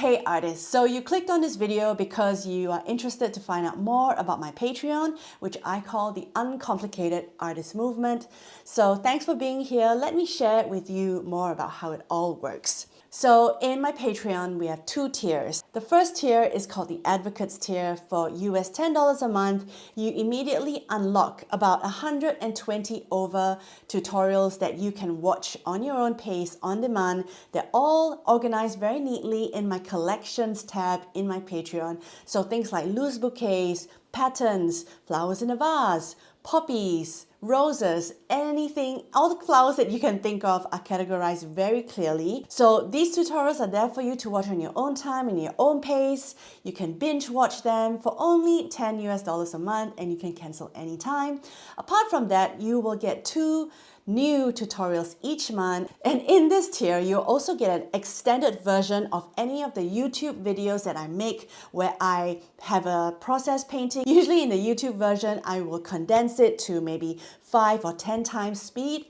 Hey artists, so you clicked on this video because you are interested to find out more about my Patreon, which I call the Uncomplicated Artist Movement. So thanks for being here. Let me share with you more about how it all works. So in my Patreon, we have two tiers. The first tier is called the Advocates tier. For US $10 a month, you immediately unlock about 120 over tutorials that you can watch on your own pace, on demand. They're all organized very neatly in my collections tab in my Patreon. So things like loose bouquets, patterns, flowers in a vase, poppies, roses, anything, all the flowers that you can think of are categorized very clearly. So these tutorials are there for you to watch on your own time, in your own pace. You can binge watch them for only $10 US a month and you can cancel anytime. Apart from that, you will get two new tutorials each month, and in this tier you'll also get an extended version of any of the YouTube videos that I make where I have a process painting. Usually in the YouTube version I will condense it to maybe 5 or 10 times speed.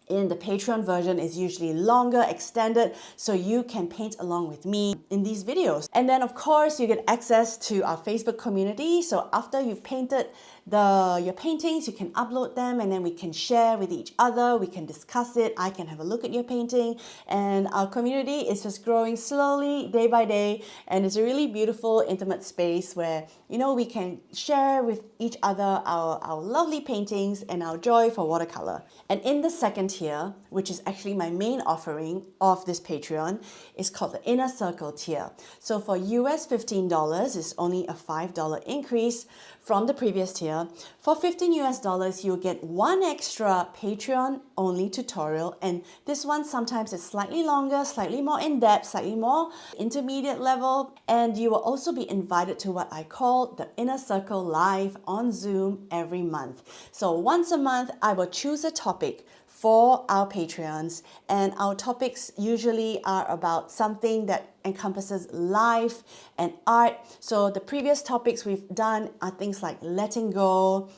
In the Patreon version is usually longer, extended, so you can paint along with me in these videos. And then of course you get access to our Facebook community. So after you've painted your paintings, you can upload them and then we can share with each other, we can discuss it, I can have a look at your painting, and our community is just growing slowly day by day, and it's a really beautiful, intimate space where, you know, we can share with each other our lovely paintings and our joy for watercolor. And in the second tier, which is actually my main offering of this Patreon, is called the Inner Circle tier. So for US $15, it's only a $5 increase from the previous tier. For $15 US, you'll get one extra Patreon only tutorial, and this one sometimes is slightly longer, slightly more in-depth, slightly more intermediate level, and you will also be invited to what I call the Inner Circle Live on Zoom every month. So once a month, I will choose a topic for our Patreons, and our topics usually are about something that encompasses life and art. So the previous topics we've done are things like letting go,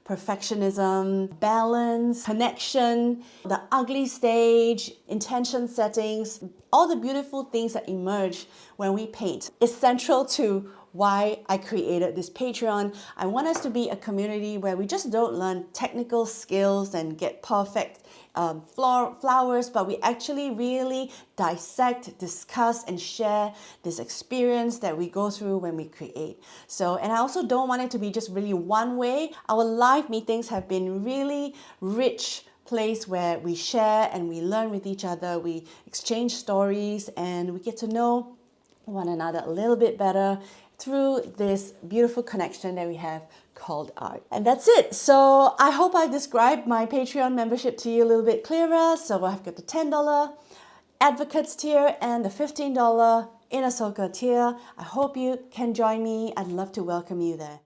perfectionism, balance, connection, the ugly stage, intention settings, all the beautiful things that emerge when we paint is central to why I created this Patreon. I want us to be a community where we just don't learn technical skills and get perfect flowers, but we actually really dissect, discuss, and share this experience that we go through when we create. So, and I also don't want it to be just really one way. Our live meetings have been really rich place where we share and we learn with each other, we exchange stories, and we get to know one another a little bit better through this beautiful connection that we have called art. And that's it. So I hope I described my Patreon membership to you a little bit clearer. So I've got the $10 Advocates tier and the $15 Inner Circle tier. I hope you can join me. I'd love to welcome you there.